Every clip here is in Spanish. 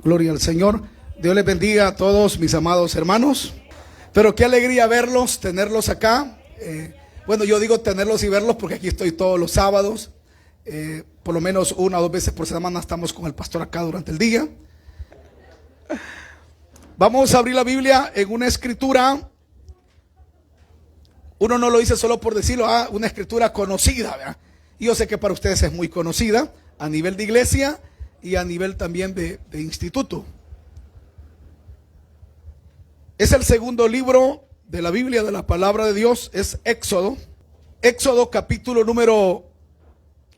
Gloria al Señor. Dios les bendiga a todos mis amados hermanos. Pero qué alegría verlos, tenerlos acá. Bueno, yo digo tenerlos y verlos porque aquí estoy todos los sábados. Por lo menos 1 o 2 veces por semana estamos con el pastor acá durante el día. Vamos a abrir la Biblia en una escritura. Uno no lo dice solo por decirlo, una escritura conocida, ¿verdad? Y yo sé que para ustedes es muy conocida a nivel de iglesia y a nivel también de instituto. Es el segundo libro de la Biblia, de la palabra de Dios, es Éxodo. Éxodo capítulo número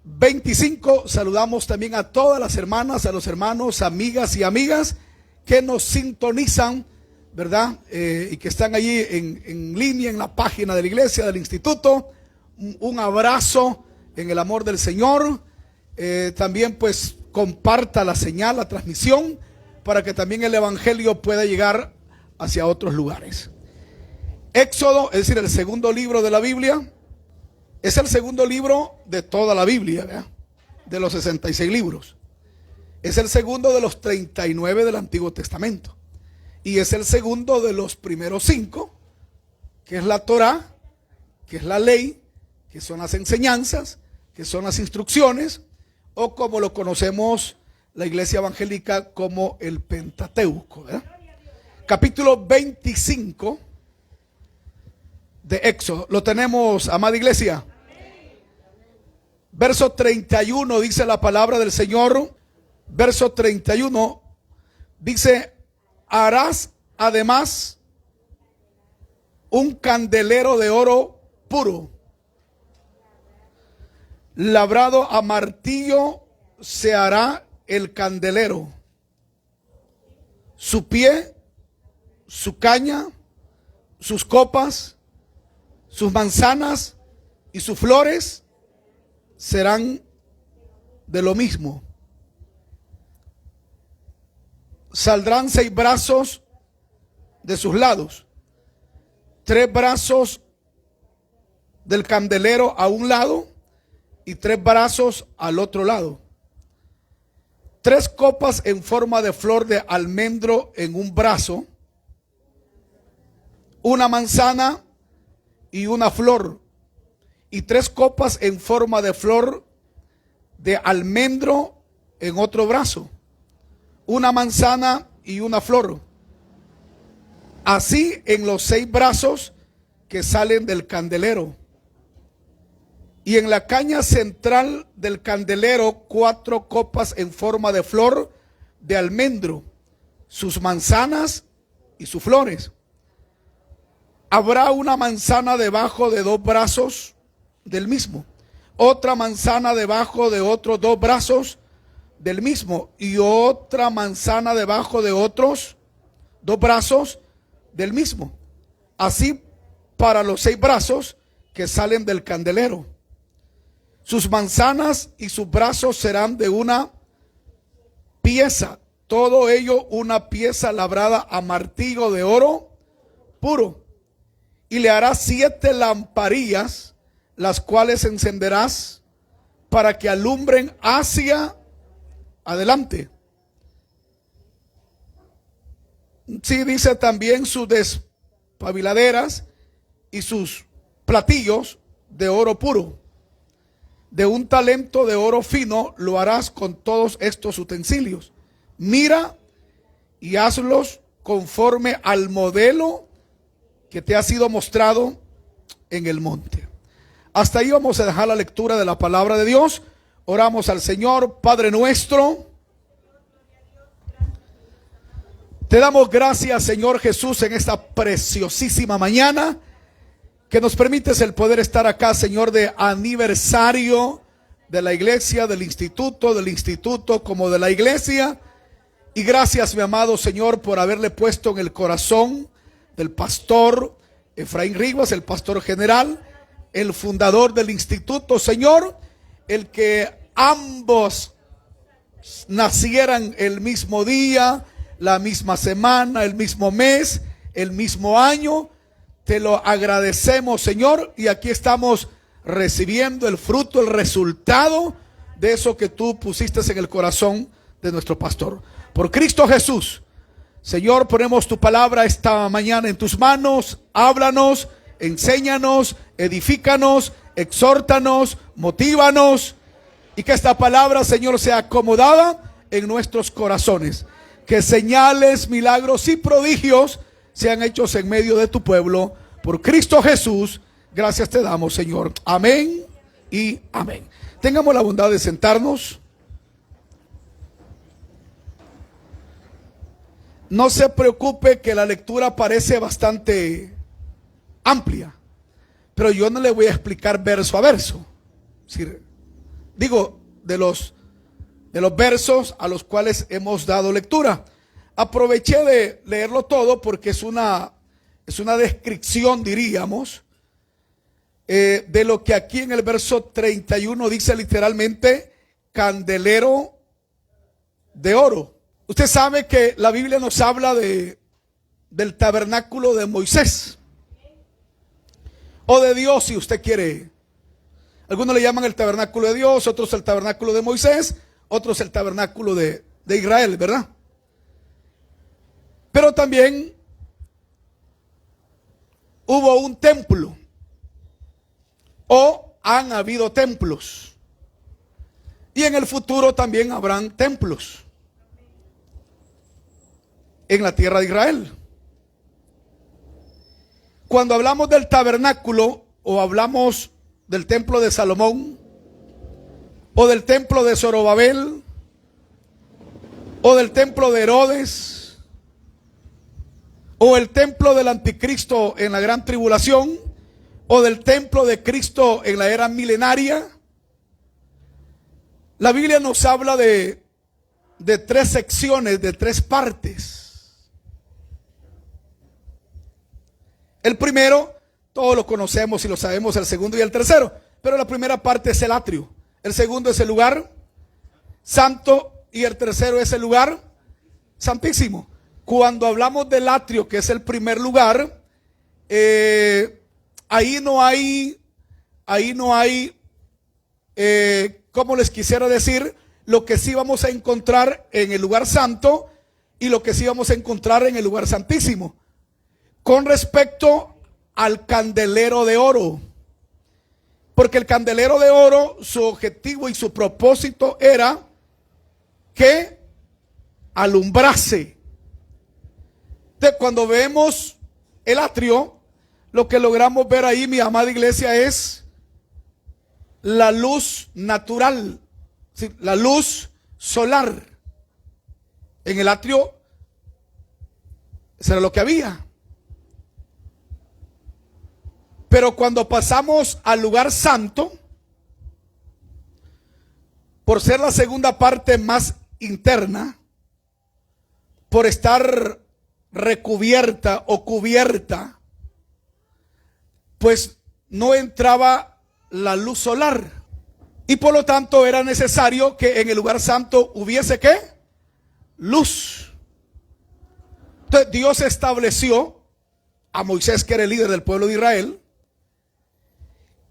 25. Saludamos también a todas las hermanas, a los hermanos, amigas y amigas que nos sintonizan, ¿verdad? Y que están allí en línea en la página de la iglesia, del instituto. Un abrazo en el amor del Señor. También pues comparta la señal, la transmisión, para que también el evangelio pueda llegar hacia otros lugares. Éxodo, es decir, el segundo libro de la Biblia, es el segundo libro de toda la Biblia, ¿verdad? De los 66 libros. Es el segundo de los 39 del Antiguo Testamento. Y es el segundo de los primeros 5, que es la Torá, que es la ley, que son las enseñanzas, que son las instrucciones, o como lo conocemos la iglesia evangélica como el Pentateuco, ¿verdad? Capítulo 25 de Éxodo. Lo tenemos, amada iglesia. Verso 31 dice la palabra del Señor. Verso 31 dice: harás además un candelero de oro puro, labrado a martillo se hará el candelero. Su pie, su caña, sus copas, sus manzanas y sus flores serán de lo mismo. Saldrán 6 brazos de sus lados, 3 brazos del candelero a un lado y 3 brazos al otro lado. 3 copas en forma de flor de almendro en un brazo, una manzana y una flor, y 3 copas en forma de flor de almendro en otro brazo, una manzana y una flor. Así en los 6 brazos que salen del candelero. Y en la caña central del candelero 4 copas en forma de flor de almendro, sus manzanas y sus flores. Habrá una manzana debajo de 2 brazos del mismo, otra manzana debajo de otros 2 brazos del mismo, y otra manzana debajo de otros 2 brazos del mismo. Así para los 6 brazos que salen del candelero. Sus manzanas y sus brazos serán de una pieza, todo ello una pieza labrada a martillo de oro puro. Y le harás 7 lamparillas, las cuales encenderás para que alumbren hacia adelante. Sí, dice también sus despabiladeras y sus platillos de oro puro. De un talento de oro fino lo harás con todos estos utensilios. Mira y hazlos conforme al modelo que te ha sido mostrado en el monte. Hasta ahí vamos a dejar la lectura de la palabra de Dios. Oramos al Señor. Padre nuestro, te damos gracias, Señor Jesús, en esta preciosísima mañana que nos permites el poder estar acá, Señor, de aniversario de la iglesia, del instituto como de la iglesia. Y gracias, mi amado Señor, por haberle puesto en el corazón del pastor Efraín Rivas, el pastor general, el fundador del instituto, Señor, el que ambos nacieran el mismo día, la misma semana, el mismo mes, el mismo año. Te lo agradecemos, Señor, y aquí estamos recibiendo el fruto, el resultado de eso que tú pusiste en el corazón de nuestro pastor. Por Cristo Jesús. Señor, ponemos tu palabra esta mañana en tus manos. Háblanos, enséñanos, edifícanos, exhórtanos, motívanos. Y que esta palabra, Señor, sea acomodada en nuestros corazones. Que señales, milagros y prodigios sean hechos en medio de tu pueblo. Por Cristo Jesús, gracias te damos, Señor. Amén y amén. Tengamos la bondad de sentarnos. No se preocupe que la lectura parece bastante amplia, pero yo no le voy a explicar verso a verso. Digo, de los versos a los cuales hemos dado lectura. Aproveché de leerlo todo porque es una descripción, diríamos, de lo que aquí en el verso 31 dice literalmente candelero de oro. Usted sabe que la Biblia nos habla del tabernáculo de Moisés, o de Dios, si usted quiere. Algunos le llaman el tabernáculo de Dios, otros el tabernáculo de Moisés, otros el tabernáculo de Israel, ¿verdad? Pero también hubo un templo, o han habido templos, y en el futuro también habrán templos en la tierra de Israel. Cuando hablamos del tabernáculo, o hablamos del templo de Salomón, o del templo de Zorobabel, o del templo de Herodes, o el templo del anticristo en la gran tribulación, o del templo de Cristo en la era milenaria, la Biblia nos habla de tres secciones, de tres partes. El primero, todos lo conocemos y lo sabemos, el segundo y el tercero, pero la primera parte es el atrio, el segundo es el lugar santo y el tercero es el lugar santísimo. Cuando hablamos del atrio, que es el primer lugar, ahí no hay, como les quisiera decir, lo que sí vamos a encontrar en el lugar santo y lo que sí vamos a encontrar en el lugar santísimo. Con respecto al candelero de oro, porque el candelero de oro, su objetivo y su propósito era que alumbrase. Entonces, cuando vemos el atrio, lo que logramos ver ahí, mi amada iglesia, es la luz natural, ¿sí? La luz solar. En el atrio, eso era lo que había. Pero cuando pasamos al lugar santo, por ser la segunda parte más interna, por estar recubierta o cubierta, pues no entraba la luz solar. Y por lo tanto era necesario que en el lugar santo hubiese ¿qué? Luz. Entonces Dios estableció a Moisés, que era el líder del pueblo de Israel,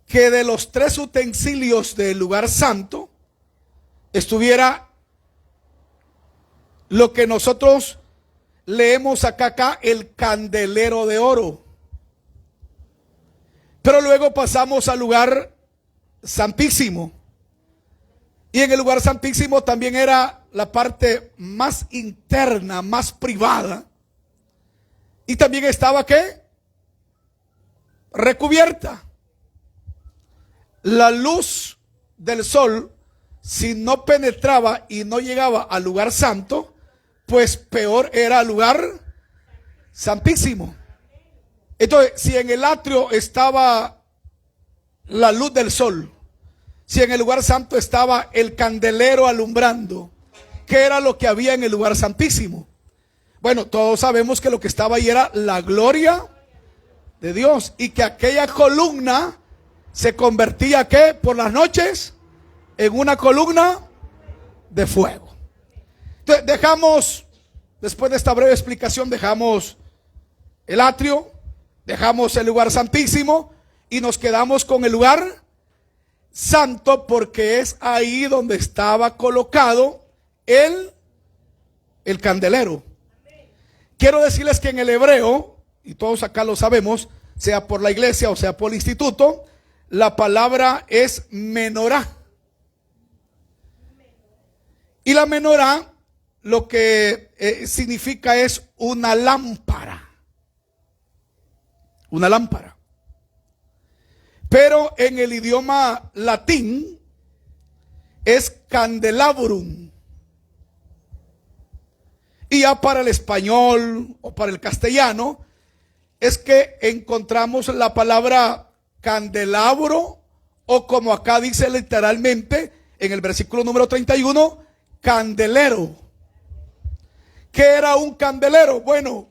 que de los tres utensilios del lugar santo estuviera lo que nosotros leemos acá, el candelero de oro. Pero luego pasamos al lugar santísimo. Y en el lugar santísimo también era la parte más interna, más privada. Y también estaba ¿qué? Recubierta. La luz del sol, si no penetraba y no llegaba al lugar santo, pues peor era el lugar santísimo. Entonces, si en el atrio estaba la luz del sol, si en el lugar santo estaba el candelero alumbrando, ¿qué era lo que había en el lugar santísimo? Bueno, todos sabemos que lo que estaba ahí era la gloria de Dios, y que aquella columna se convertía ¿qué? Por las noches en una columna de fuego. Entonces dejamos, después de esta breve explicación, dejamos el atrio, dejamos el lugar santísimo y nos quedamos con el lugar santo, porque es ahí donde estaba colocado el el candelero. Quiero decirles que en el hebreo, y todos acá lo sabemos, sea por la iglesia o sea por el instituto, la palabra es menorá. Y la menorá lo que significa es una lámpara. Una lámpara. Pero en el idioma latín es candelabrum. Y ya para el español o para el castellano es que encontramos la palabra candelabro, o como acá dice literalmente en el versículo número 31, candelero. ¿Qué era un candelero? Bueno,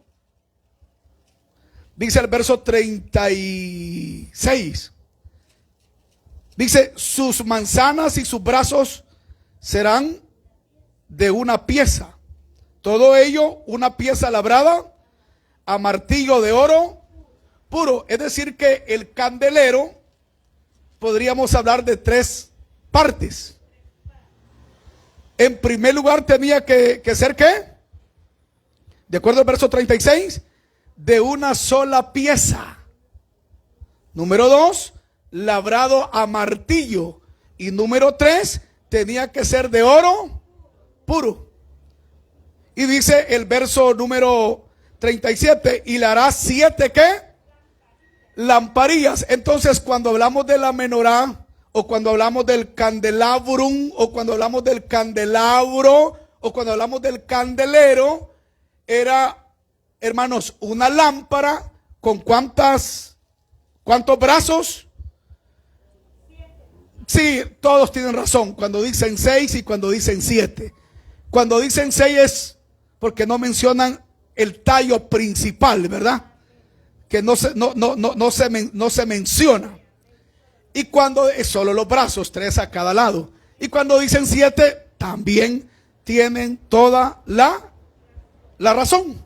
dice el verso 36. Dice, sus manzanas y sus brazos serán de una pieza. Todo ello una pieza labrada a martillo de oro puro. Es decir que el candelero podríamos hablar de tres partes. En primer lugar tenía que ser ¿qué? De acuerdo al verso 36, de una sola pieza. Número 2, labrado a martillo. Y número 3, tenía que ser de oro puro. Y dice el verso número 37, y le hará 7 ¿qué? Lamparillas. Entonces cuando hablamos de la menorá, o cuando hablamos del candelabrum, o cuando hablamos del candelabro, o cuando hablamos del candelero, era, hermanos, una lámpara con ¿cuántos brazos? Sí, todos tienen razón cuando dicen 6 y cuando dicen 7. Cuando dicen 6 es porque no mencionan el tallo principal, ¿verdad? Que no se menciona. Y cuando es solo los brazos, 3 a cada lado. Y cuando dicen 7, también tienen toda la razón.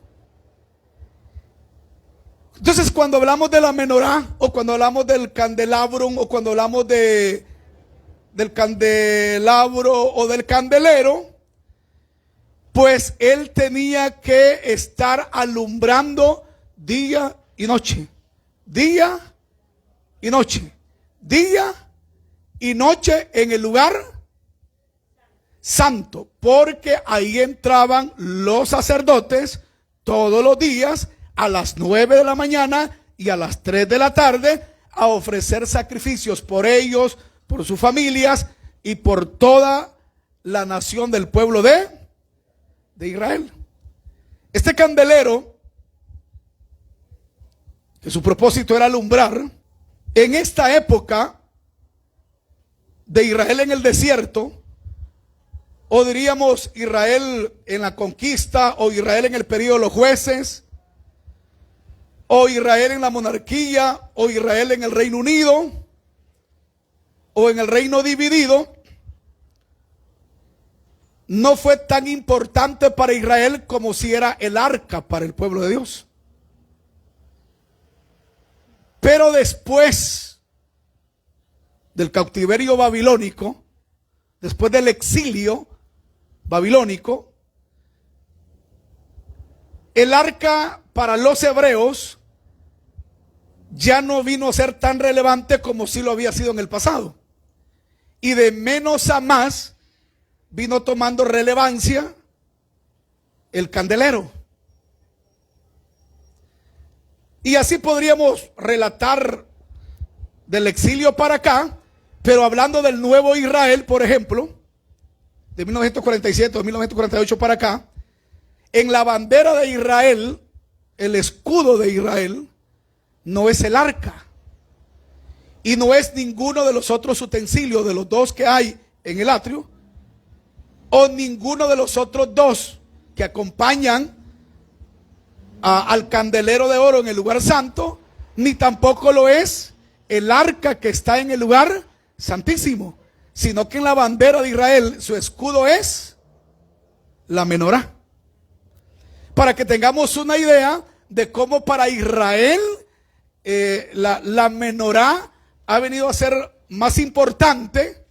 Entonces cuando hablamos de la menorá, o cuando hablamos del candelabrum, o cuando hablamos del candelabro o del candelero, pues él tenía que estar alumbrando día y noche. Día y noche. Día y noche en el lugar santo, porque ahí entraban los sacerdotes todos los días a las 9 de la mañana y a las 3 de la tarde a ofrecer sacrificios por ellos, por sus familias y por toda la nación del pueblo de Israel. Este candelero, que su propósito era alumbrar, en esta época de Israel en el desierto, o diríamos Israel en la conquista, o Israel en el periodo de los jueces, o Israel en la monarquía, o Israel en el Reino Unido, o en el reino dividido, no fue tan importante para Israel como si era el arca para el pueblo de Dios. Pero después del cautiverio babilónico, después del exilio babilónico, el arca para los hebreos ya no vino a ser tan relevante como si lo había sido en el pasado. Y de menos a más vino tomando relevancia el candelero. Y así podríamos relatar del exilio para acá, pero hablando del nuevo Israel, por ejemplo, de 1947 o 1948 para acá, en la bandera de Israel, el escudo de Israel no es el arca y no es ninguno de los otros utensilios de los dos que hay en el atrio, o ninguno de los otros dos que acompañan al candelero de oro en el lugar santo, ni tampoco lo es el arca que está en el lugar santísimo, sino que en la bandera de Israel su escudo es la menorá. Para que tengamos una idea de cómo para Israel la menorá ha venido a ser más importante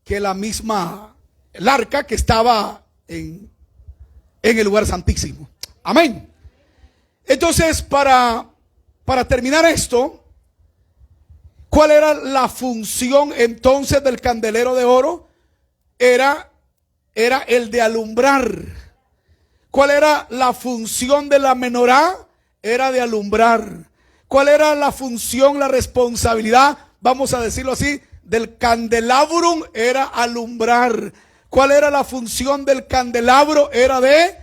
que el arca que estaba en en el lugar santísimo. Amén. Entonces, para terminar esto, ¿cuál era la función entonces del candelero de oro? Era el de alumbrar. ¿Cuál era la función de la menorá? Era de alumbrar. ¿Cuál era la función, la responsabilidad, vamos a decirlo así, del candelabrum? Era alumbrar. ¿Cuál era la función del candelabro? Era de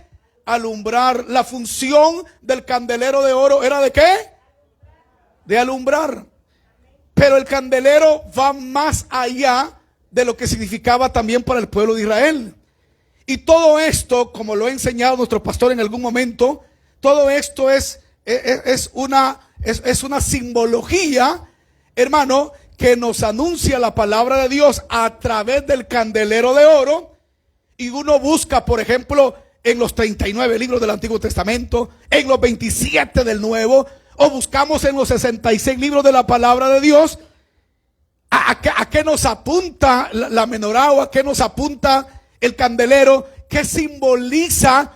alumbrar. La función del candelero de oro era de ¿qué? De alumbrar. Pero el candelero va más allá de lo que significaba también para el pueblo de Israel. Y todo esto, como lo ha enseñado nuestro pastor en algún momento, todo esto es una simbología, hermano, que nos anuncia la palabra de Dios a través del candelero de oro. Y uno busca, por ejemplo, en los 39 libros del Antiguo Testamento, en los 27 del Nuevo, o buscamos en los 66 libros de la palabra de Dios, ¿a qué nos apunta la menorá, o a qué nos apunta el candelero? ¿Qué simboliza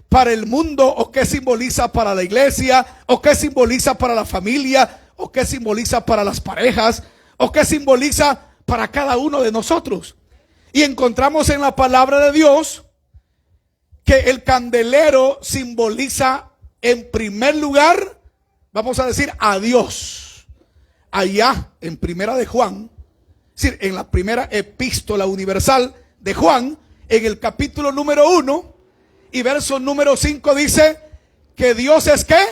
para el mundo, o qué simboliza para la iglesia, o qué simboliza para la familia, o qué simboliza para las parejas, o qué simboliza para cada uno de nosotros? Y encontramos en la palabra de Dios que el candelero simboliza en primer lugar, vamos a decir, a Dios. Allá en Primera de Juan, es decir, en la primera epístola universal de Juan, en el capítulo número 1 y verso número 5, dice que Dios es ¿qué?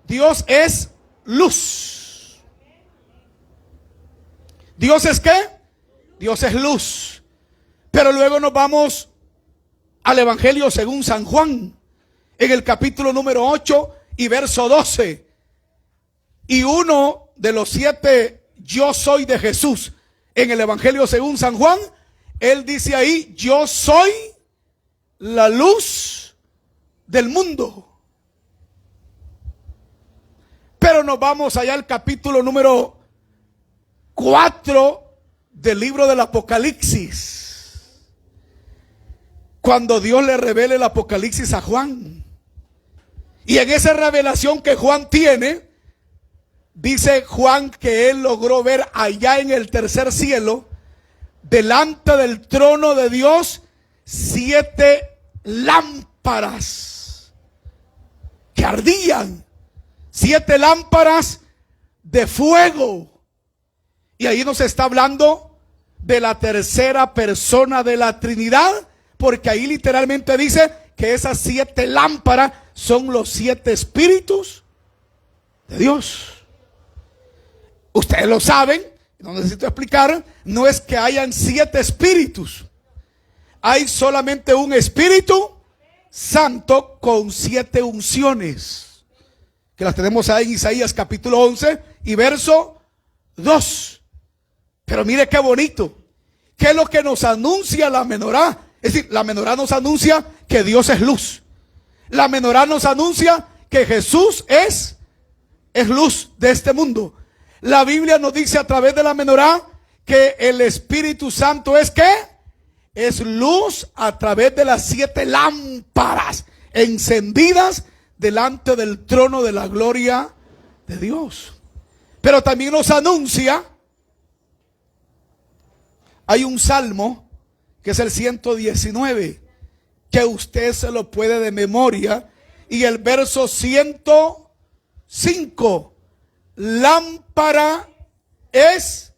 Dios es luz. ¿Dios es qué? Dios es luz. Pero luego nos vamos al Evangelio según San Juan, en el capítulo número 8 y verso 12. Y uno de los 7 yo soy de Jesús, en el Evangelio según San Juan, él dice ahí: yo soy la luz del mundo. Pero nos vamos allá al capítulo número 4 del libro del Apocalipsis, cuando Dios le revela el Apocalipsis a Juan. Y en esa revelación que Juan tiene, dice Juan que él logró ver allá en el tercer cielo, delante del trono de Dios, 7 lámparas que ardían, 7 lámparas de fuego. Y ahí nos está hablando de la tercera persona de la Trinidad, porque ahí literalmente dice que esas 7 lámparas son los 7 espíritus de Dios. Ustedes lo saben, no necesito explicar, no es que hayan 7 espíritus. Hay solamente un Espíritu Santo con 7 unciones, que las tenemos ahí en Isaías capítulo 11 y verso 2. Pero mire qué bonito. ¿Qué es lo que nos anuncia la menorá? Es decir, la menorá nos anuncia que Dios es luz. La menorá nos anuncia que Jesús es luz de este mundo. La Biblia nos dice a través de la menorá que el Espíritu Santo es ¿qué? Es luz a través de las 7 lámparas encendidas delante del trono de la gloria de Dios. Pero también nos anuncia, hay un salmo que es el 119, que usted se lo puede de memoria, y el verso 105: lámpara es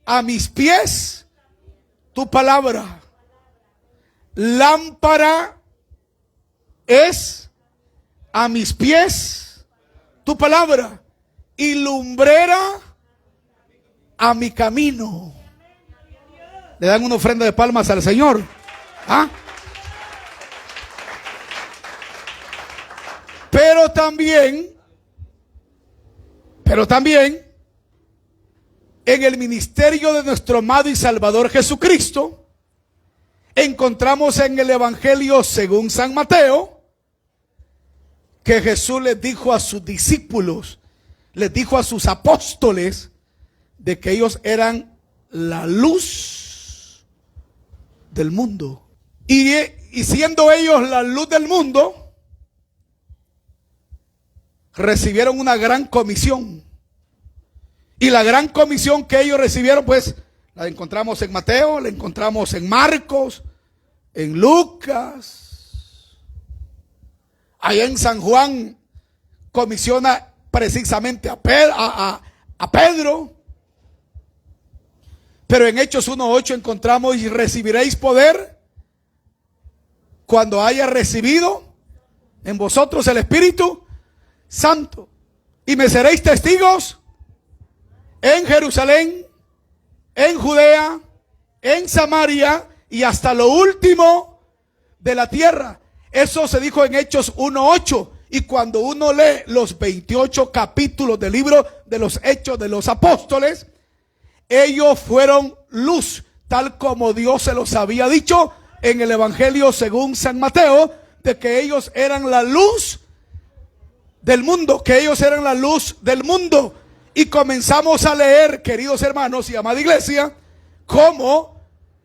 a mis pies tu palabra. Lámpara es a mis pies tu palabra, y lumbrera a mi camino. Le dan una ofrenda de palmas al Señor. ¿Ah? Pero también en el ministerio de nuestro amado y Salvador Jesucristo, encontramos en el Evangelio según San Mateo que Jesús les dijo a sus discípulos, les dijo a sus apóstoles, de que ellos eran la luz del mundo. Y siendo ellos la luz del mundo, recibieron una gran comisión. Y la gran comisión que ellos recibieron, pues, la encontramos en Mateo, la encontramos en Marcos, en Lucas. Allá en San Juan comisiona precisamente a Pedro. Pero en Hechos 1:8 encontramos: y recibiréis poder cuando haya recibido en vosotros el Espíritu Santo, y me seréis testigos en Jerusalén, en Judea, en Samaria y hasta lo último de la tierra. Eso se dijo en Hechos 1:8. Y cuando uno lee los 28 capítulos del libro de los Hechos de los Apóstoles, ellos fueron luz, tal como Dios se los había dicho en el Evangelio según San Mateo, de que ellos eran la luz del mundo, que ellos eran la luz del mundo. Y comenzamos a leer, queridos hermanos y amada iglesia, cómo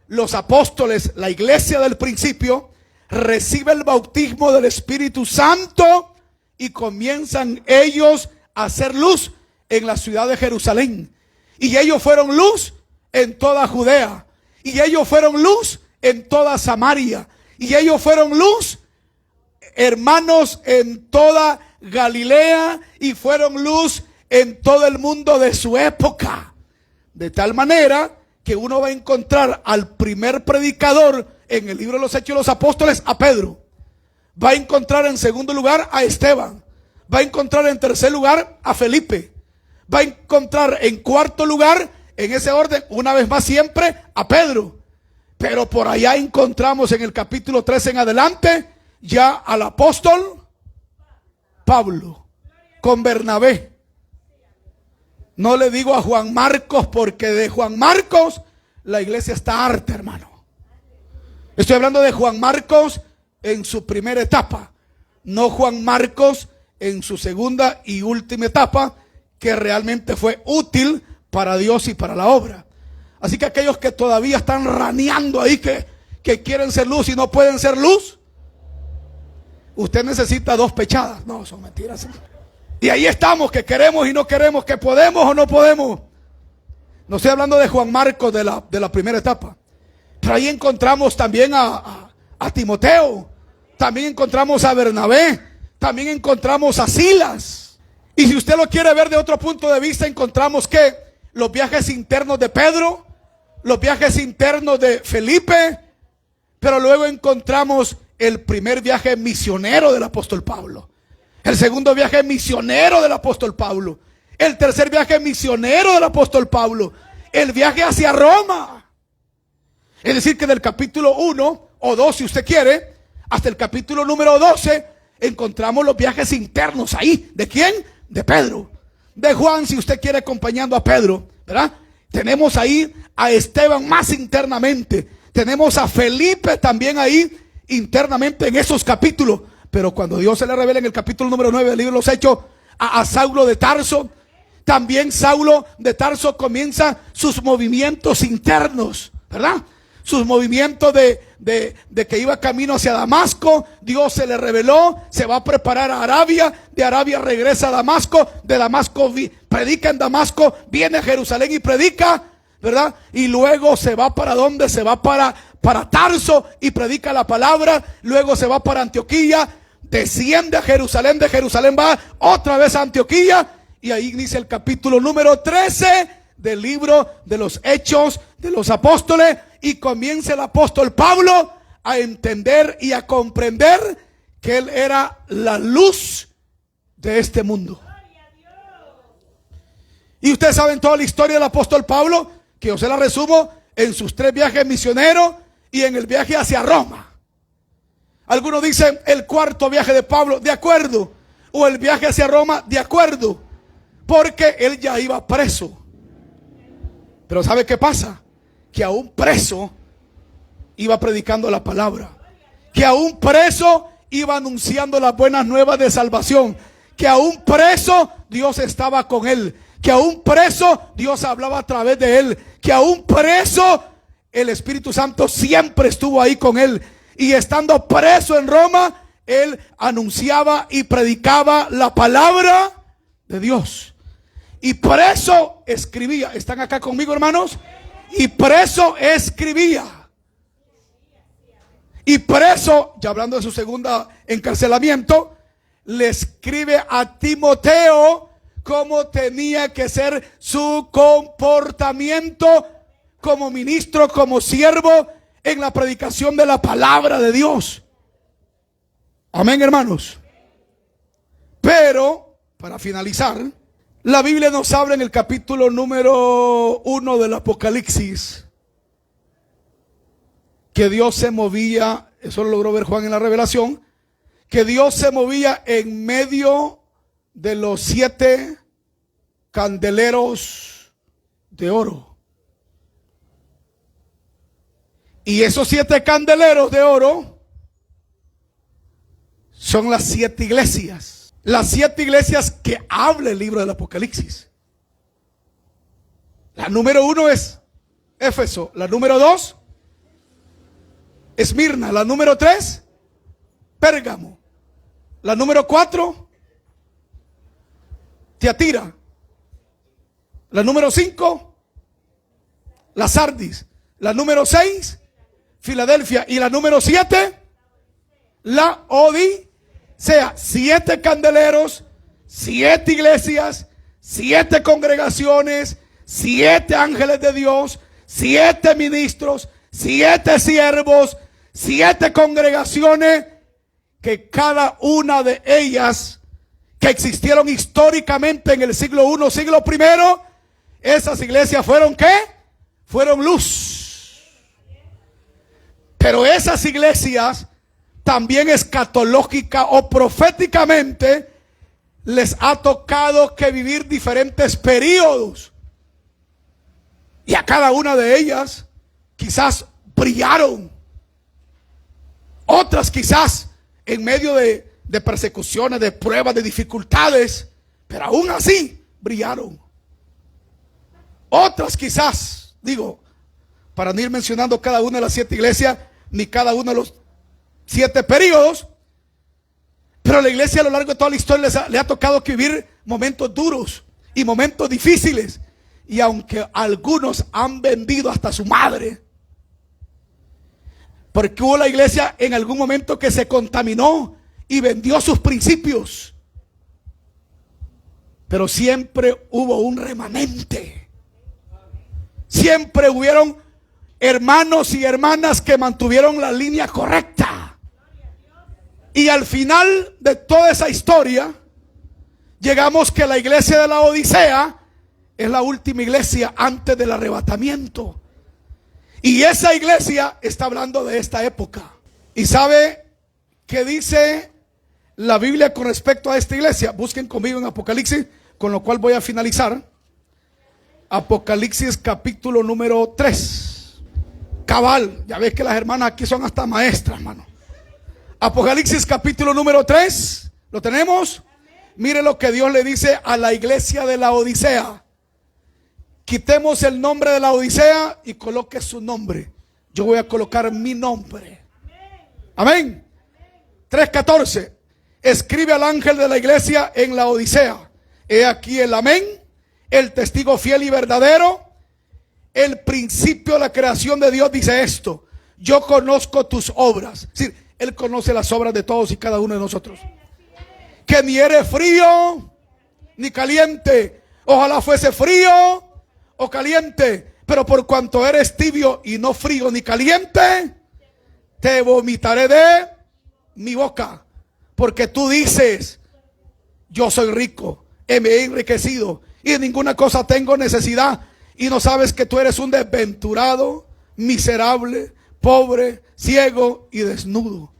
los apóstoles, la iglesia del principio, recibe el bautismo del Espíritu Santo y comienzan ellos a hacer luz en la ciudad de Jerusalén. Y ellos fueron luz en toda Judea. Y ellos fueron luz en toda Samaria. Y ellos fueron luz, hermanos, en toda Galilea. Y fueron luz en todo el mundo de su época. De tal manera que uno va a encontrar al primer predicador en el libro de los Hechos de los Apóstoles, a Pedro. Va a encontrar en segundo lugar a Esteban. Va a encontrar en tercer lugar a Felipe. Va a encontrar en cuarto lugar, en ese orden, una vez más siempre, a Pedro. Pero por allá encontramos en el capítulo 13 en adelante ya al apóstol Pablo con Bernabé. No le digo a Juan Marcos, porque de Juan Marcos la iglesia está harta, hermano. Estoy hablando de Juan Marcos en su primera etapa, no Juan Marcos en su segunda y última etapa, que realmente fue útil para Dios y para la obra. Así que aquellos que todavía están raneando ahí, que quieren ser luz y no pueden ser luz, usted necesita 2 pechadas. No, son mentiras. Y ahí estamos, que queremos y no queremos, que podemos o no podemos. No estoy hablando de Juan Marcos de la primera etapa. Pero ahí encontramos también a Timoteo. También encontramos a Bernabé. También encontramos a Silas. Y si usted lo quiere ver de otro punto de vista, encontramos que los viajes internos de Pedro, los viajes internos de Felipe, pero luego encontramos el primer viaje misionero del apóstol Pablo, el segundo viaje misionero del apóstol Pablo, el tercer viaje misionero del apóstol Pablo, el viaje hacia Roma. Es decir, que del capítulo 1 o 2, si usted quiere, hasta el capítulo número 12, encontramos los viajes internos ahí. ¿De quién? De Pedro. De Juan, si usted quiere, acompañando a Pedro, ¿verdad? Tenemos ahí a Esteban más internamente. Tenemos a Felipe también ahí internamente en esos capítulos. Pero cuando Dios se le revela en el capítulo número 9 del libro de los Hechos a Saulo de Tarso, también Saulo de Tarso comienza sus movimientos internos, ¿verdad? Sus movimientos de que iba camino hacia Damasco. Dios se le reveló, se va a preparar a Arabia, de Arabia regresa a Damasco, de Damasco predica en Damasco, viene a Jerusalén y predica, ¿verdad? Y luego se va para ¿dónde? Se va para Tarso y predica la palabra. Luego se va para Antioquía, desciende a Jerusalén, de Jerusalén va otra vez a Antioquía, y ahí inicia el capítulo número 13 del libro de los Hechos de los Apóstoles. Y comienza el apóstol Pablo a entender y a comprender que él era la luz de este mundo. Y ustedes saben toda la historia del apóstol Pablo, que yo se la resumo en sus 3 viajes misioneros y en el viaje hacia Roma. Algunos dicen el 4.º viaje de Pablo, de acuerdo, o el viaje hacia Roma, de acuerdo, porque él ya iba preso. Pero ¿sabe qué pasa? Que aún preso iba predicando la palabra, que aún preso iba anunciando las buenas nuevas de salvación, que aún preso Dios estaba con él, que aún preso Dios hablaba a través de él, que aún preso el Espíritu Santo siempre estuvo ahí con él. Y estando preso en Roma, él anunciaba y predicaba la palabra de Dios. Y preso escribía. ¿Están acá conmigo, hermanos? Y preso escribía. Y preso, ya hablando de su segunda encarcelamiento, le escribe a Timoteo cómo tenía que ser su comportamiento como ministro, como siervo en la predicación de la palabra de Dios. Amén, hermanos. Pero, para finalizar, la Biblia nos habla en el capítulo número 1 del Apocalipsis que Dios se movía, eso lo logró ver Juan en la Revelación, que Dios se movía en medio de los 7 candeleros de oro. Y esos 7 candeleros de oro son las 7 iglesias. Las 7 iglesias que habla el libro del Apocalipsis. La número 1 es Éfeso. La número 2, Esmirna. La número 3, Pérgamo. La número 4, Tiatira. La número 5, la Sardis. La número 6, Filadelfia. Y la número 7, la Odisea. 7 candeleros, 7 iglesias, 7 congregaciones, 7 ángeles de Dios, 7 ministros, 7 siervos, 7 congregaciones, que cada una de ellas que existieron históricamente en el siglo I, siglo I, esas iglesias fueron ¿qué? Fueron luz. Pero esas iglesias también escatológica o proféticamente les ha tocado que vivir diferentes periodos. Y a cada una de ellas quizás brillaron. Otras quizás en medio de persecuciones, de pruebas, de dificultades, pero aún así brillaron. Otras quizás, digo, para no ir mencionando cada una de las 7 iglesias, ni cada uno de los 7 periodos, pero la iglesia a lo largo de toda la historia le ha tocado que vivir momentos duros y momentos difíciles. Y aunque algunos han vendido hasta su madre, porque hubo la iglesia en algún momento que se contaminó y vendió sus principios, pero siempre hubo un remanente. Siempre hubieron hermanos y hermanas que mantuvieron la línea correcta. Y al final de toda esa historia, llegamos que la iglesia de la Odisea es la última iglesia antes del arrebatamiento. Y esa iglesia está hablando de esta época. ¿Y sabe qué dice la Biblia con respecto a esta iglesia? Busquen conmigo en Apocalipsis, con lo cual voy a finalizar. Apocalipsis capítulo número 3. Cabal, ya ves que las hermanas aquí son hasta maestras, hermano. Apocalipsis capítulo número 3. ¿Lo tenemos? Mire lo que Dios le dice a la iglesia de la Odisea. Quitemos el nombre de la Odisea y coloque su nombre. Yo voy a colocar mi nombre. Amén. 3:14. Escribe al ángel de la iglesia en la Odisea. He aquí el amén, el testigo fiel y verdadero, el principio de la creación de Dios dice esto: yo conozco tus obras. Es decir, Él conoce las obras de todos y cada uno de nosotros. Que ni eres frío ni caliente. Ojalá fuese frío o caliente, pero por cuanto eres tibio y no frío ni caliente, te vomitaré de mi boca. Porque tú dices: yo soy rico, me he enriquecido y de ninguna cosa tengo necesidad, y no sabes que tú eres un desventurado, miserable, pobre, ciego y desnudo.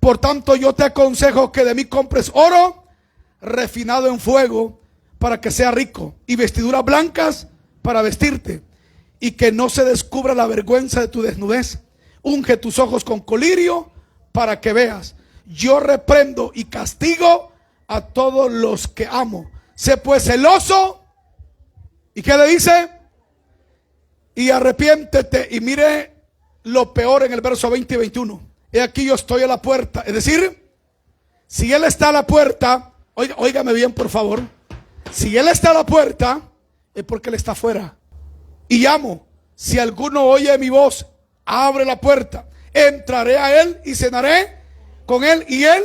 Por tanto, yo te aconsejo que de mí compres oro refinado en fuego para que sea rico, y vestiduras blancas para vestirte, y que no se descubra la vergüenza de tu desnudez. Unge tus ojos con colirio para que veas. Yo reprendo y castigo a todos los que amo. Sé pues celoso. ¿Y qué le dice? Y arrepiéntete. Y mire lo peor en el verso 20 y 21. he aquí yo estoy a la puerta. Es decir, si Él está a la puerta, óigame bien por favor, si Él está a la puerta, es porque Él está afuera. Y llamo, si alguno oye mi voz, abre la puerta, entraré a Él y cenaré con Él y Él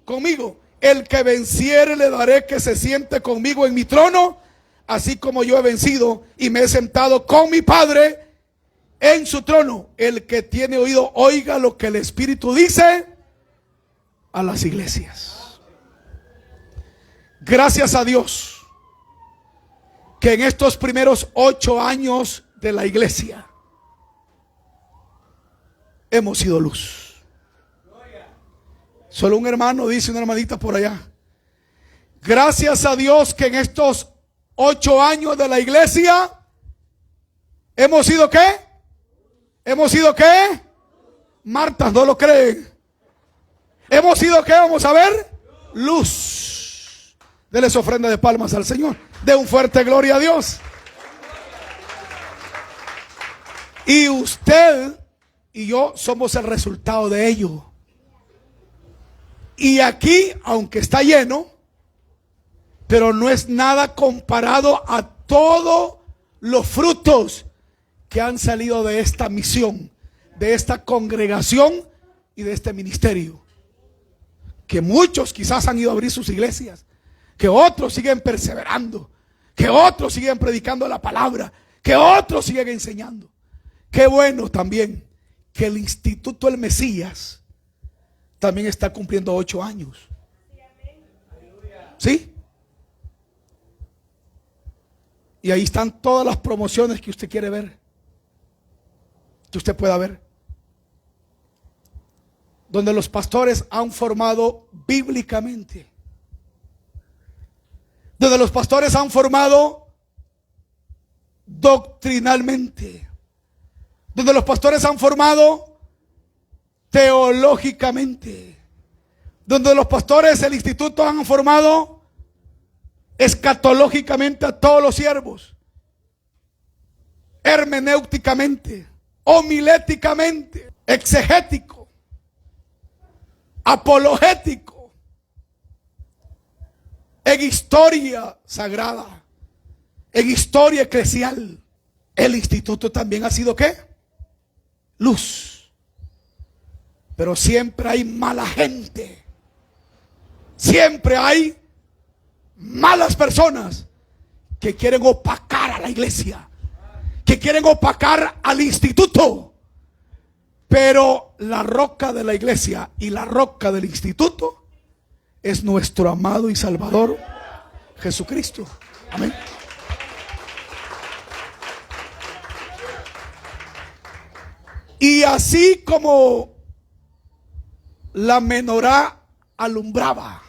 conmigo. El que venciere le daré que se siente conmigo en mi trono, así como yo he vencido y me he sentado con mi Padre en su trono. El que tiene oído, oiga lo que el Espíritu dice a las iglesias. Gracias a Dios que en estos primeros 8 años de la iglesia hemos sido luz. Solo un hermano dice, una hermanita por allá: gracias a Dios que en estos 8 años de la iglesia hemos sido ¿qué? ¿Hemos sido qué? Marta, no lo creen. ¿Hemos sido qué? Vamos a ver. Luz. Denles ofrenda de palmas al Señor. De un fuerte gloria a Dios. Y usted y yo somos el resultado de ello. Y aquí, aunque está lleno, pero no es nada comparado a todos los frutos que han salido de esta misión, de esta congregación y de este ministerio. Que muchos quizás han ido a abrir sus iglesias, que otros siguen perseverando, que otros siguen predicando la palabra, que otros siguen enseñando. Qué bueno también que el Instituto El Mesías también está cumpliendo 8 años. ¿Sí? Y ahí están todas las promociones que usted quiere ver, que usted pueda ver, donde los pastores han formado bíblicamente, donde los pastores han formado doctrinalmente, donde los pastores han formado teológicamente, donde los pastores del instituto han formado escatológicamente a todos los siervos, hermenéuticamente, homiléticamente, exegético, apologético, en historia sagrada, en historia eclesial. El instituto también ha sido ¿qué? Luz. Pero siempre hay mala gente, siempre hay malas personas que quieren opacar a la iglesia, que quieren opacar al instituto. Pero la roca de la iglesia y la roca del instituto es nuestro amado y Salvador Jesucristo. Amén. Y así como la menorá alumbraba,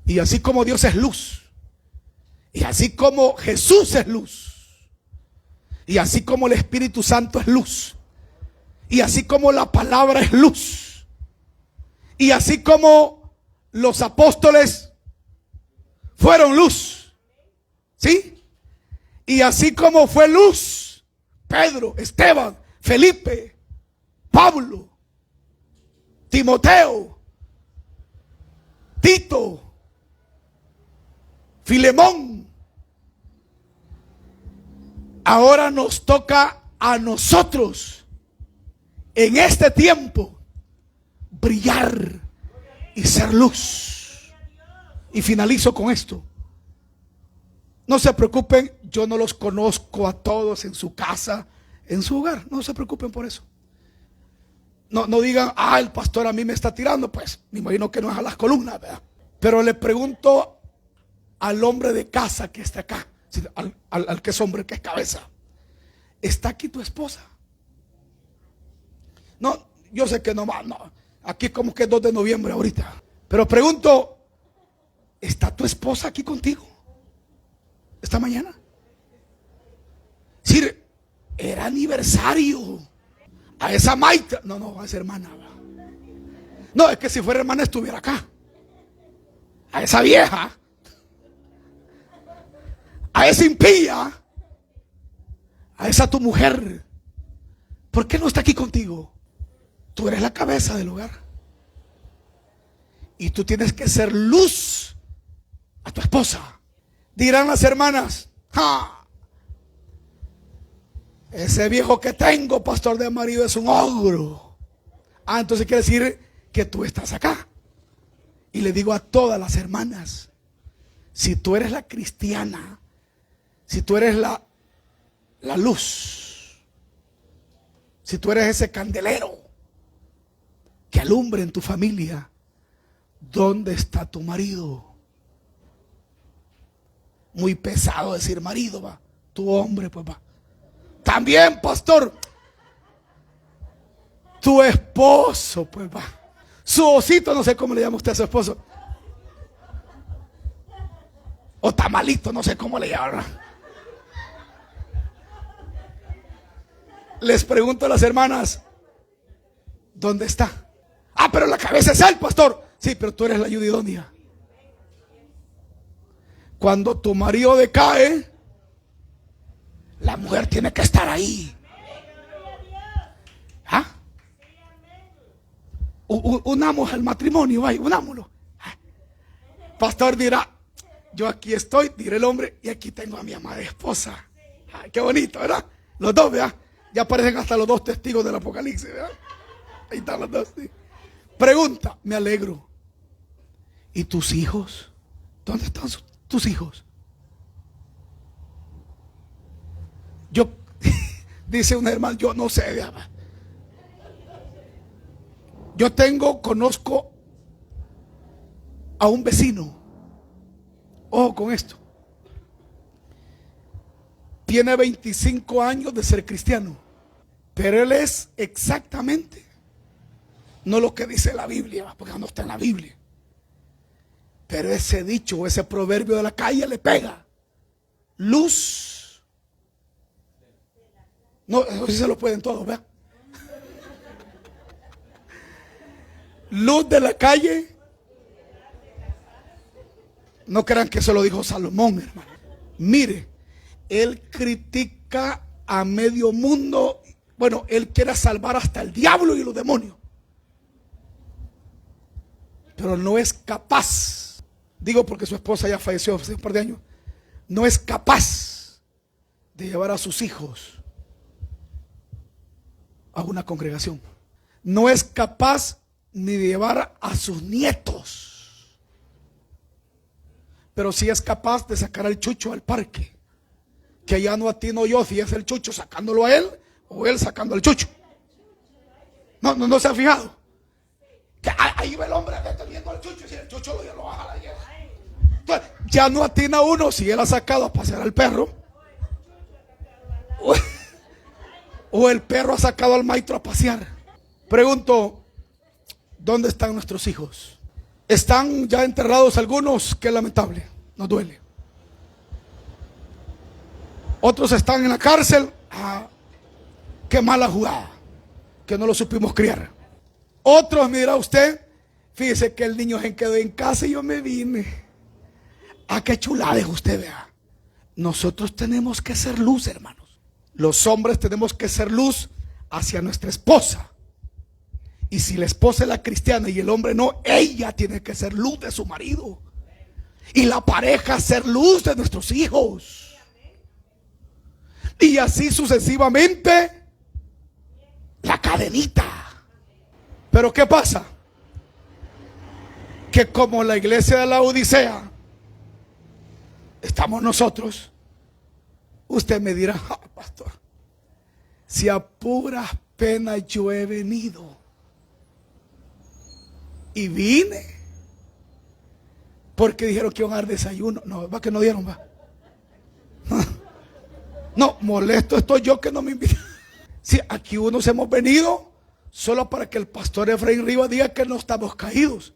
y así como Dios es luz, y así como Jesús es luz, y así como el Espíritu Santo es luz, y así como la palabra es luz, y así como los apóstoles fueron luz, ¿sí? Y así como fue luz Pedro, Esteban, Felipe, Pablo, Timoteo, Tito, Filemón, ahora nos toca a nosotros en este tiempo brillar y ser luz. Y finalizo con esto. No se preocupen, yo no los conozco a todos en su casa, en su hogar. No se preocupen por eso. No digan, el pastor a mí me está tirando. Pues me imagino que no es a las columnas, ¿verdad? Pero le pregunto al hombre de casa que está acá, al que es hombre, que es cabeza: ¿está aquí tu esposa? No, yo sé que no. Aquí es como que es 2 de noviembre ahorita. Pero pregunto, ¿está tu esposa aquí contigo esta mañana? Sí, era aniversario. A esa Maita, no, a esa hermana. No, es que si fuera hermana estuviera acá. A esa vieja, a esa impía, a esa tu mujer, ¿por qué no está aquí contigo? Tú eres la cabeza del hogar. Y tú tienes que ser luz a tu esposa. Dirán las hermanas: ¡ja! Ese viejo que tengo, pastor de marido, es un ogro. Entonces quiere decir que tú estás acá. Y le digo a todas las hermanas: si tú eres la cristiana, si tú eres la luz, si tú eres ese candelero que alumbre en tu familia, ¿dónde está tu marido? Muy pesado decir marido, va. Tu hombre, pues va. También, pastor, tu esposo, pues va. Su osito, no sé cómo le llama usted a su esposo. O tamalito, no sé cómo le llama. Les pregunto a las hermanas: ¿dónde está? Pero la cabeza es él, pastor. Sí, pero tú eres la ayuda idónea. Cuando tu marido decae, la mujer tiene que estar ahí. Unamos el matrimonio, vaya, unámoslo. Pastor dirá: yo aquí estoy, diré el hombre, y aquí tengo a mi amada esposa. Qué bonito, ¿verdad? Los dos, ¿verdad? Ya aparecen hasta los dos testigos del Apocalipsis, ¿verdad? Ahí están los dos, sí. Pregunta: me alegro. ¿Y tus hijos? ¿Dónde están tus hijos? Yo, dice una hermana, yo no sé, ¿verdad? Yo conozco a un vecino. Ojo con esto. Tiene 25 años de ser cristiano, pero él es exactamente no lo que dice la Biblia, porque no está en la Biblia. Pero ese dicho o ese proverbio de la calle le pega. Luz. No, eso sí se lo pueden todos, ¿verdad? Luz de la calle. No crean que eso lo dijo Salomón, hermano. Mire, él critica a medio mundo. Bueno, él quiere salvar hasta el diablo y los demonios, pero no es capaz. Digo porque su esposa ya falleció hace un par de años. No es capaz de llevar a sus hijos a una congregación. No es capaz ni de llevar a sus nietos. Pero sí es capaz de sacar al chucho al parque. Que ya no atino yo si es el chucho sacándolo a él o él sacando al chucho. No se ha fijado. Que ahí va el hombre deteniendo al chucho y si el chucho lo baja a la hierba. Entonces, ya no atina uno si él ha sacado a pasear al perro o el perro ha sacado al maestro a pasear. Pregunto: ¿dónde están nuestros hijos? Están ya enterrados algunos, qué lamentable, nos duele. Otros están en la cárcel. Qué mala jugada, que no lo supimos criar. Otros, me dirá usted: fíjese que el niño se quedó en casa y yo me vine. Qué chulada es usted, vea. Nosotros tenemos que ser luz, hermanos. Los hombres tenemos que ser luz hacia nuestra esposa. Y si la esposa es la cristiana y el hombre no, ella tiene que ser luz de su marido. Y la pareja ser luz de nuestros hijos. Y así sucesivamente, la cadenita. Pero ¿qué pasa? Que como la iglesia de la Odisea estamos nosotros. Usted me dirá: pastor, si a puras penas yo he venido. Y vine porque dijeron que iban a dar desayuno. No, va que no dieron, va. No, molesto estoy yo que no me invitan. Sí, aquí unos hemos venido solo para que el pastor Efraín Rivas diga que no estamos caídos.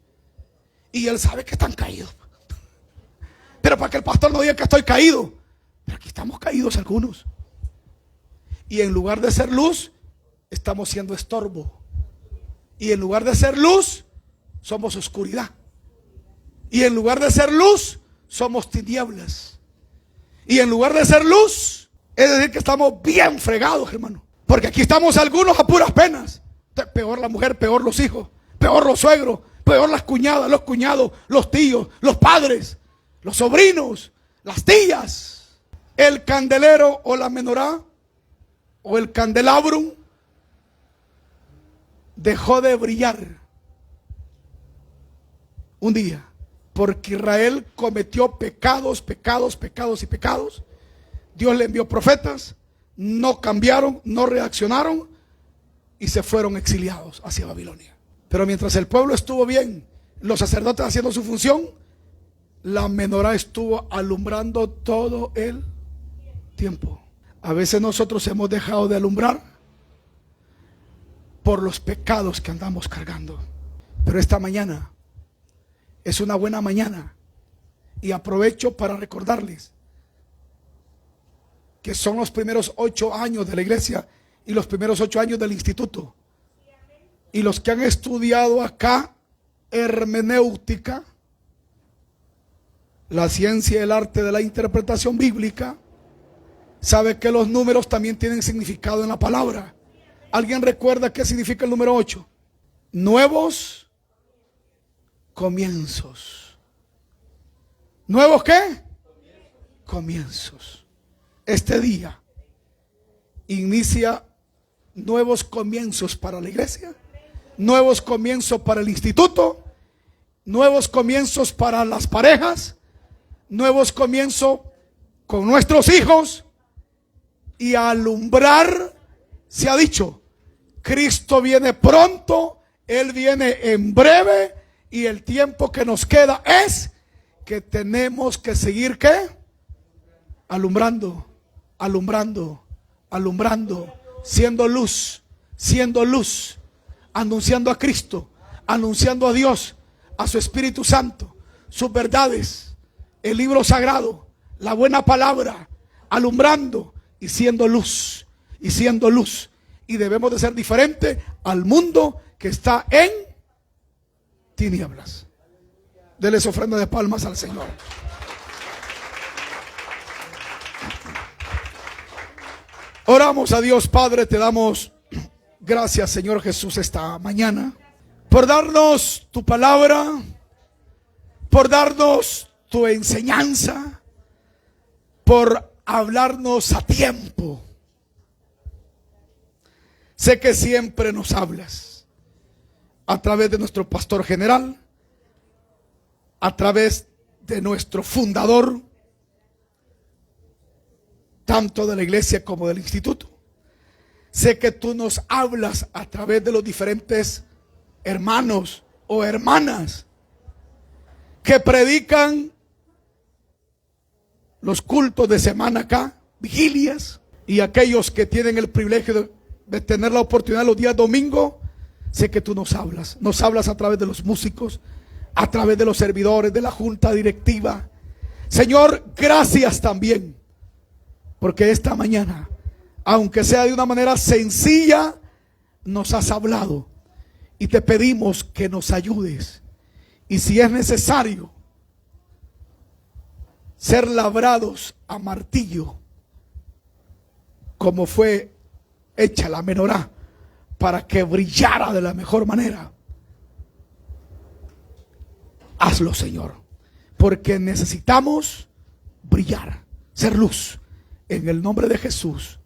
Y él sabe que están caídos. Pero para que el pastor no diga que estoy caído. Pero aquí estamos caídos algunos. Y en lugar de ser luz, estamos siendo estorbo. Y en lugar de ser luz, somos oscuridad. Y en lugar de ser luz, somos tinieblas. Y en lugar de ser luz, es decir que estamos bien fregados, hermano. Porque aquí estamos algunos a puras penas. Peor la mujer, peor los hijos, peor los suegros, peor las cuñadas, los cuñados, los tíos, los padres, los sobrinos, las tías. El candelero o la menorá o el candelabrum dejó de brillar un día porque Israel cometió pecados y pecados. Dios le envió profetas, no cambiaron, no reaccionaron y se fueron exiliados hacia Babilonia. Pero mientras el pueblo estuvo bien, los sacerdotes haciendo su función, la menorá estuvo alumbrando todo el tiempo. A veces nosotros hemos dejado de alumbrar por los pecados que andamos cargando. Pero esta mañana es una buena mañana y aprovecho para recordarles que son los primeros 8 años de la iglesia y los primeros 8 años del instituto. Y los que han estudiado acá hermenéutica, la ciencia y el arte de la interpretación bíblica, sabe que los números también tienen significado en la palabra. ¿Alguien recuerda qué significa el número 8? Nuevos comienzos. ¿Nuevos qué? Comienzos. Este día inicia nuevos comienzos para la iglesia, nuevos comienzos para el instituto, nuevos comienzos para las parejas, nuevos comienzos con nuestros hijos. Y a alumbrar, se ha dicho, Cristo viene pronto, Él viene en breve, y el tiempo que nos queda es que tenemos que seguir ¿qué? Alumbrando, alumbrando, alumbrando, siendo luz, anunciando a Cristo, anunciando a Dios, a su Espíritu Santo, sus verdades, el libro sagrado, la buena palabra, alumbrando y siendo luz, y debemos de ser diferentes al mundo que está en tinieblas. Denles ofrenda de palmas al Señor. Oramos a Dios. Padre, te damos gracias, Señor Jesús, esta mañana por darnos tu palabra, por darnos tu enseñanza, por hablarnos a tiempo. Sé que siempre nos hablas a través de nuestro pastor general, a través de nuestro fundador, tanto de la iglesia como del instituto. Sé que tú nos hablas a través de los diferentes hermanos o hermanas que predican los cultos de semana acá, vigilias, y aquellos que tienen el privilegio de tener la oportunidad los días domingo. Sé que tú nos hablas a través de los músicos, a través de los servidores, de la junta directiva. Señor, gracias también, porque esta mañana, aunque sea de una manera sencilla, nos has hablado, y te pedimos que nos ayudes, y si es necesario ser labrados a martillo, como fue hecha la menorá, para que brillara de la mejor manera, hazlo, Señor, porque necesitamos brillar, ser luz. En el nombre de Jesús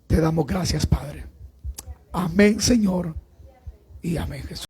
te damos gracias, Padre. Amén, Señor, y amén, Jesús.